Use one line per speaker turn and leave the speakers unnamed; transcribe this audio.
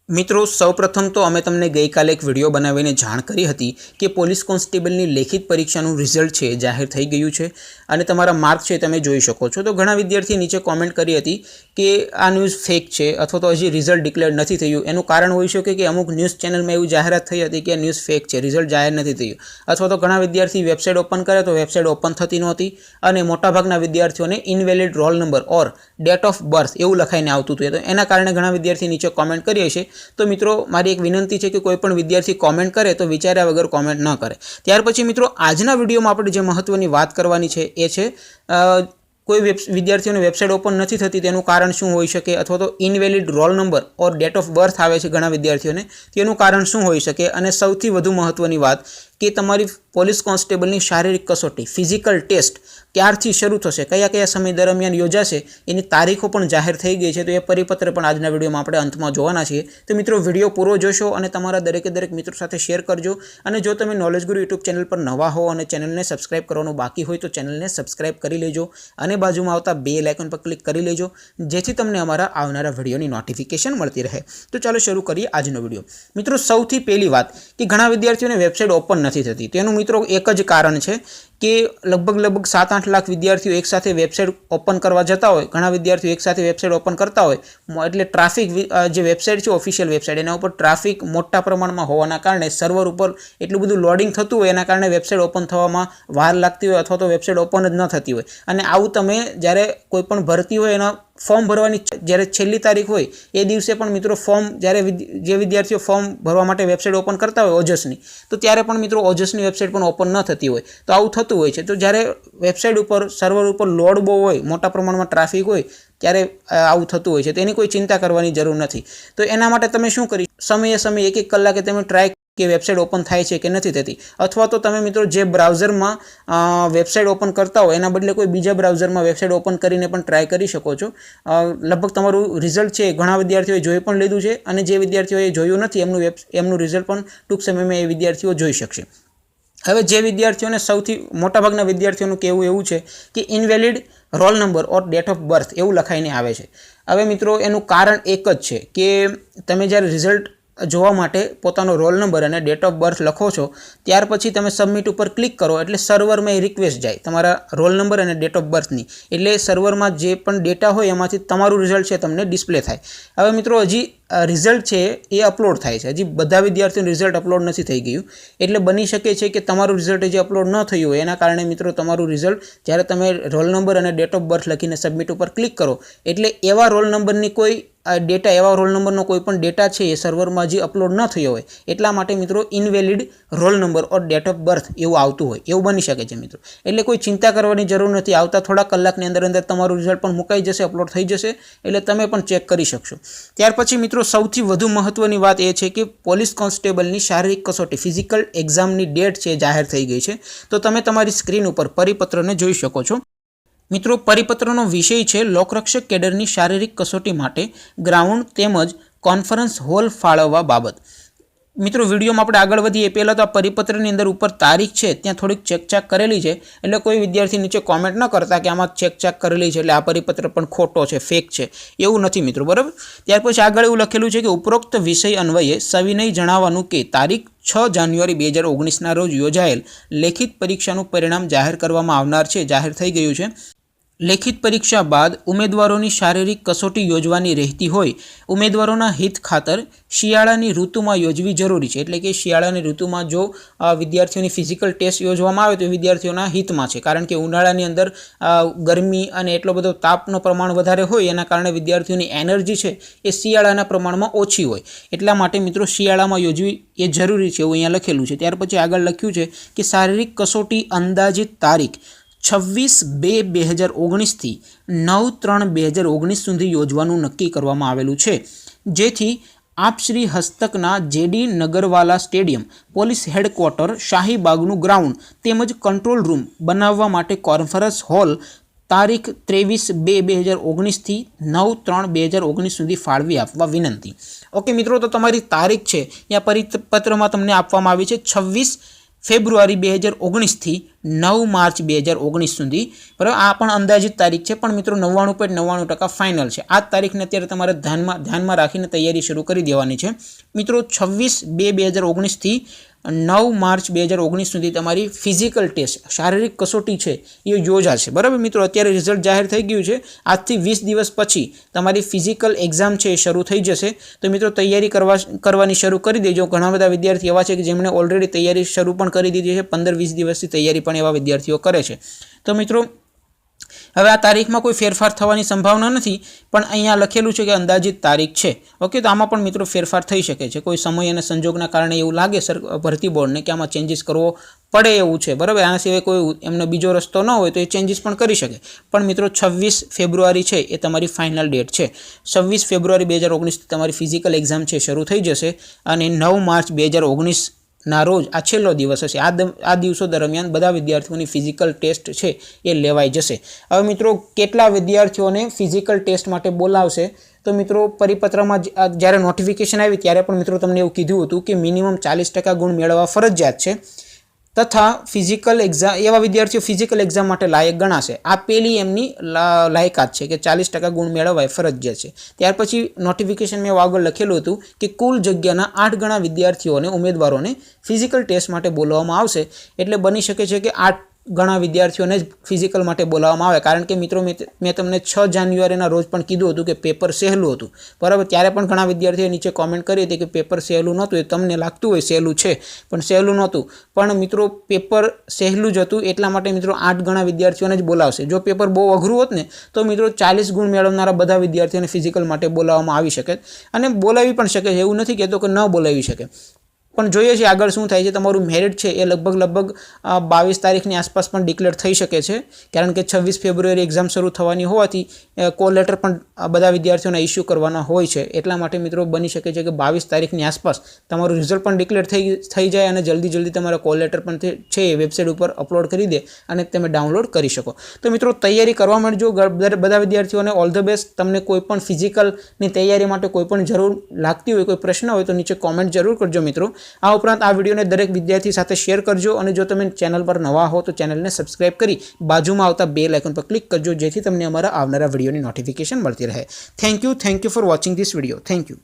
મિત્રો સૌપ્રથમ તો અમે તમને ગઈકાલે એક વિડીયો બનાવીને જાણ કરી હતી કે પોલીસ કોન્સ્ટેબલની લેખિત પરીક્ષાનું રિઝલ્ટ છે જાહેર થઈ ગયું છે અને તમારા માર્ક છે તમે જોઈ શકો છો। તો ઘણા વિદ્યાર્થીઓ નીચે કોમેન્ટ કરી હતી કે આ ન્યૂઝ ફેક છે અથવા તો હજી રિઝલ્ટ ડિક્લેર નથી થયું। એનું કારણ હોઈ શકે કે અમુક ન્યૂઝ ચેનલમાં એવું જાહેરાત થઈ હતી કે આ ન્યૂઝ ફેક છે, રિઝલ્ટ જાહેર નથી થયું, અથવા તો ઘણા વિદ્યાર્થી વેબસાઇટ ઓપન કરે તો વેબસાઇટ ઓપન થતી નહોતી અને મોટાભાગના વિદ્યાર્થીઓને invalid roll number or date of birth એવું લખાઈને આવતું હતું। તો એના કારણે ઘણા વિદ્યાર્થી નીચે કોમેન્ટ કરી હશે। तो मित्रों मारी एक विनंती है कि कोईपण विद्यार्थी कॉमेंट करे तो विचार्या वगर कॉमेंट न करे। त्यार पछी मित्रों आजना विडियो में आपणे जे महत्वनी वात करवानी छे ए छे कोई विद्यार्थीओने वेबसाइट ओपन नहीं थती तेनुं कारण शुं होई शके, अथवा तो इनवेलिड रोल नंबर और डेट ऑफ बर्थ आवे छे घणा विद्यार्थीओने तेनुं कारण शुं होई शके। अने सौथी वधु महत्वनी वात कि तमारी पोलीस कोन्स्टेबलनी शारीरिक कसोटी फिजिकल टेस्ट क्यारथी शरू थशे, कया कया समय दरमियान योजाशे एनी तारीखो पण जाहेर थई गई छे। तो ए परिपत्र पण आजना विडियोमां आपणे अंतमां जोवाना छीए। तो मित्रों विडियो पूरो जोशो अने तमारा दरेके दरेक मित्रों साथे शेर करजो। अने जो तमे नॉलेज गुरु यूट्यूब चेनल पर नवा हो अने चेनलने सब्सक्राइब करवानुं बाकी होय तो चेनलने सब्सक्राइब करी लेजो अने बाजुमां आवता बेल आइकन पर क्लिक करी लेजो जेथी तमने अमारा आवनारा विडियोनी नोटिफिकेशन मळती रहे। तो चालो शरू करीए आजनो विडियो। मित्रों सौथी पहेली वात कि घणा विद्यार्थीओने वेबसाइट ओपन नहीं थती तेनुं मित्रों एक ज कारण छे कि लगभग 7-8 लाख विद्यार्थीओ एक साथे वेबसाइट ओपन करवा जता होय, घणा विद्यार्थीओ एक साथे वेबसाइट ओपन करता होय एटले ट्राफिक जे वेबसाइट छे ऑफिशियल वेबसाइट एना उपर ट्राफिक मोटा प्रमाणमां होवाना कारणे सर्वर उपर एटલું બધું લોડિંગ થતું હોય એના કારણે વેબસાઇટ ઓપન થવામાં વાર લાગતી હોય અથવા તો વેબસાઇટ ઓપન જ ન થતી હોય। અને આવું તમે જ્યારે કોઈ પણ ભરતી હોય એના फॉर्म भरवानी જ્યારે છેલ્લી તારીખ હોય એ દિવસે પણ મિત્રો ફોર્મ જ્યારે જે વિદ્યાર્થીઓ ફોર્મ ભરવા માટે વેબસાઇટ ઓપન કરતા હોય ઓજસની તો ત્યારે પણ મિત્રો ઓજસની વેબસાઇટ પણ ઓપન ન થતી હોય। તો આવું થતું હોય છે। તો જ્યારે વેબસાઇટ ઉપર સર્વર ઉપર લોડ બહુ હોય, મોટા પ્રમાણમાં ટ્રાફિક હોય ત્યારે આવું થતું હોય છે। તેની કોઈ ચિંતા કરવાની જરૂર નથી। તો એના માટે તમે શું કરી સમયે સમયે એક કલાકે તમે ટ્રાય કે વેબસાइट ओपन थाय छे के नहीं थती, अथवा तो तमे मित्रों जे ब्राउजर में वेबसाइट ओपन करता हो एना बदले कोई बीजा ब्राउजर में वेबसाइट ओपन करीने पण ट्राय करी शको छो। लगभग तमारुं रिजल्ट छे घणा विद्यार्थीओए जोई पण लीधुं छे अने जे विद्यार्थीओए जोयुं नथी एमनुं रिजल्ट पण टूंक समयमां ए विद्यार्थीओ जोई शकशे। हवे जे विद्यार्थीओने सौथी मोटा भागना विद्यार्थीओनुं कहेवुं एवुं छे कि इनवेलिड रोल नंबर और डेट ऑफ बर्थ एवुं लखाईने आवे छे। हवे मित्रों एनुं कारण एक ज छे कि तमे ज्यारे रिजल्ट જોવા માટે પોતાનો રોલ નંબર અને ડેટ ઓફ બર્થ લખો છો ત્યાર પછી તમે સબમિટ ઉપર ક્લિક કરો એટલે સર્વરમાં એ રિક્વેસ્ટ જાય તમારા રોલ નંબર અને ડેટ ઓફ બર્થની, એટલે સર્વરમાં જે પણ ડેટા હોય એમાંથી તમારું રિઝલ્ટ છે તમને ડિસ્પ્લે થાય। હવે મિત્રો હજી રિઝલ્ટ છે એ અપલોડ થાય છે, હજી બધા વિદ્યાર્થીઓનું રિઝલ્ટ અપલોડ નથી થઈ ગયું એટલે બની શકે છે કે તમારું રિઝલ્ટ હજી અપલોડ ન થયું હોય એના કારણે મિત્રો તમારું રિઝલ્ટ જ્યારે તમે રોલ નંબર અને ડેટ ઓફ બર્થ લખીને સબમિટ ઉપર ક્લિક કરો એટલે એવા રોલ નંબરની કોઈ डेटा एवं रोल नंबर कोईपण डेटा है सर्वर में हजी अपलोड न थयो होय एटला माटे मित्रों इनवेलिड रोल नंबर और डेट ऑफ बर्थ एवं आवतुं होय एवं बनी शके छे मित्रों। एटले कोई चिंता करवानी जरूर नहीं, आवता थोड़ा कलाकनी अंदर अंदर तमारुं रिजल्ट पण मुकाई जशे, अपलोड थई जशे एटले तमे पण चेक करी शकशो। त्यार पछी मित्रों सौथी वधु महत्वनी वात ए छे कि पोलीस कोन्स्टेबलनी शारीरिक कसोटी फिजिकल एक्जामनी डेट छे जाहेर थई गई छे। तो तमे तमारी स्क्रीन पर परिपत्रने जोई शको छो। मित्रों परिपत्रनो विषय है लोकरक्षक केडरनी शारीरिक कसोटी माटे ग्राउंड तेमज कॉन्फरन्स हॉल फाळववा बाबत। मित्रों विडियो में आपणे आगळ वधीए पहेला तो आ परिपत्रनी अंदर उपर तारीख है त्यां थोड़ीक चेकचाक करेली है एटले कोई विद्यार्थी नीचे कॉमेंट न करता कि आमां चेकचाक करेली है एटले आ परिपत्र पण खोटो है, फेक है, एवुं नथी मित्रों, बराबर। त्यार पछी आगळ एवुं लखेलुं छे कि उपरोक्त विषय अन्वये सविनय जणाववानुं कि तारीख 6 जान्युआरी 2019 ना रोज योजायेल लेखित परीक्षानुं परिणाम जाहेर करवामां आवनार छे, जाहेर थई गयुं छे। लेखित परीक्षा बाद उमेदवारोनी शारीरिक कसोटी योजवानी रहती होय उमेदवारोना हित खातर शियाळानी ऋतुमां योजवी जरूरी छे। एटले कि शियाळानी ऋतुमां जो विद्यार्थीओनी फिजिकल टेस्ट योजवामां आवे तो विद्यार्थीओना हितमां छे, कारण के उनाळानी अंदर गरमी अने एटलो बधो तापनो प्रमाण वधारे होय एना कारणे विद्यार्थीओनी एनर्जी छे ए शियाळाना प्रमाणमां ओછી होय એટલા માટે મિત્રો શિયાળામાં યોજવી એ જરૂરી છે એવું અહીંયા લખેલું છે। ત્યાર પછી આગળ લખ્યું છે કે શારીરિક કસોટી અંદાજિત તારીખ 26/2/2019 થી 9/3/2019 સુધી યોજવાનું નક્કી કરવામાં આવેલું છે, જેથી आप श्री हस्तकना J D Nagarwala stadium police headquarter शाहीबागनु ग्राउंड तेमज कंट्रोल रूम बनाववा माटे कॉन्फरन्स हॉल तारीख 23/2/2019 थी 9/3/2019 सुधी फाळवी आपवा विनंती। ओके मित्रों, तो तमारी तारीख है या परिपत्र में तमने आपवामां आवी छे 26 फेब्रुआरी 2019 थी 9 માર્ચ 2019 સુધી, બરાબર. આ પણ અંદાજિત તારીખ છે, પણ મિત્રો 99.99% ફાઇનલ છે. આ તારીખને અત્યારે તમારે ધ્યાનમાં રાખીને તૈયારી શરૂ કરી દેવાની છે. મિત્રો 26/2/2019 થી 9 માર્ચ 2019 સુધી તમારી ફિઝિકલ ટેસ્ટ, શારીરિક કસોટી છે એ યોજાશે, બરાબર. મિત્રો અત્યારે રિઝલ્ટ જાહેર થઈ ગયું છે. આજથી 20 દિવસ પછી તમારી ફિઝિકલ એક્ઝામ છે એ શરૂ થઈ જશે. તો મિત્રો તૈયારી કરવાની શરૂ કરી દેજો. ઘણા બધા વિદ્યાર્થી એવા છે કે જેમણે ઓલરેડી તૈયારી શરૂ પણ કરી દીધી છે. 15-20 દિવસથી તૈયારી પણ એવા વિદ્યાર્થીઓ કરે છે. તો મિત્રો હવે આ તારીખમાં કોઈ ફેરફાર થવાની સંભાવના નથી, પણ અહીંયા લખેલું છે કે અંદાજિત તારીખ છે. ઓકે, તો આમાં પણ મિત્રો ફેરફાર થઈ શકે છે. કોઈ સમય અને સંજોગના કારણે એવું લાગે ભરતી બોર્ડને કે આમાં ચેન્જીસ કરવો પડે એવું છે, બરાબર. આના સિવાય કોઈ એમનો બીજો રસ્તો ન હોય તો એ ચેન્જીસ પણ કરી શકે. પણ મિત્રો 26 ફેબ્રુઆરી છે એ તમારી ફાઇનલ ડેટ છે. 26 ફેબ્રુઆરી 2019 તમારી ફિઝિકલ એક્ઝામ છે શરૂ થઈ જશે અને 9 માર્ચ 2019 ના રોજ આ છેલ્લો દિવસ હશે. આ દિવસો દરમિયાન બધા વિદ્યાર્થીઓની ફિઝિકલ ટેસ્ટ છે એ લેવાઈ જશે. હવે મિત્રો કેટલા વિદ્યાર્થીઓને ફિઝિકલ ટેસ્ટ માટે બોલાવશે, તો મિત્રો પરિપત્રમાં જ્યારે નોટિફિકેશન આવી ત્યારે પણ મિત્રો તમને એવું કીધું હતું કે મિનિમમ 40% ગુણ મેળવવા ફરજિયાત છે, તથા ફિઝિકલ એક્ઝામ એવા વિદ્યાર્થીઓ ફિઝિકલ એક્ઝામ માટે લાયક ગણાશે. આ પહેલી એમની લાયકાત છે કે 40% ગુણ મેળવવા એ ફરજિયાત છે. ત્યાર પછી નોટિફિકેશન મેં આગળ લખેલું હતું કે કુલ જગ્યાના 8 ગણા વિદ્યાર્થીઓને ઉમેદવારોને ફિઝિકલ ટેસ્ટ માટે બોલાવવામાં આવશે. એટલે બની શકે છે કે 8 ઘણા વિદ્યાર્થીઓને જ ફિઝિકલ માટે બોલાવવામાં આવે. કારણ કે મિત્રો મેં તમને 6 જાન્યુઆરીના રોજ પણ કીધું હતું કે પેપર સહેલું હતું, બરાબર. ત્યારે પણ ઘણા વિદ્યાર્થીઓએ નીચે કોમેન્ટ કરી હતી કે પેપર સહેલું નહોતું. એ તમને લાગતું હોય સહેલું છે, પણ સહેલું નહોતું. પણ મિત્રો પેપર સહેલું જ હતું, એટલા માટે મિત્રો 8 ગણા વિદ્યાર્થીઓને જ બોલાવશે. જો પેપર બહુ અઘરું હોત ને તો મિત્રો 40 ગુણ મેળવનારા બધા વિદ્યાર્થીઓને ફિઝિકલ માટે બોલાવવામાં આવી શકે અને બોલાવી પણ શકે છે. એવું નથી કહેતો કે ન બોલાવી શકે, પણ જોઈએ છે આગળ શું થાય છે. તમારું મેરિટ છે એ લગભગ 22 તારીખની આસપાસ પણ ડિક્લેર થઈ શકે છે, કારણ કે 26 ફેબ્રુઆરી એક્ઝામ શરૂ થવાની હોવાથી કોલ લેટર પણ બધા વિદ્યાર્થીઓને ઇસ્યુ કરવાના હોય છે. એટલા માટે મિત્રો બની શકે છે કે 22 તારીખની આસપાસ તમારું રિઝલ્ટ પણ ડિક્લેર થઈ જાય અને જલ્દી તમારા કોલ લેટર પણ છે એ વેબસાઇટ ઉપર અપલોડ કરી દે અને તમે ડાઉનલોડ કરી શકો. તો મિત્રો તૈયારી કરવા માંડજો બધા વિદ્યાર્થીઓને. All the best. તમને કોઈ પણ ફિઝિકલની તૈયારી માટે કોઈ પણ જરૂર લાગતી હોય, કોઈ પ્રશ્ન હોય તો નીચે કોમેન્ટ જરૂર કરજો મિત્રો. આ ઉપરાંત આ વિડીયોને દરેક વિદ્યાર્થી સાથે શેર કરજો અને જો તમે ચેનલ પર નવા હો તો ચેનલને સબસ્ક્રાઇબ કરી બાજુમાં આવતા બેલ આઇકન પર ક્લિક કરજો, જેથી તમને અમારા આવનારા વિડીયોની નોટિફિકેશન મળતી રહે. Thank you for watching this video. Thank you.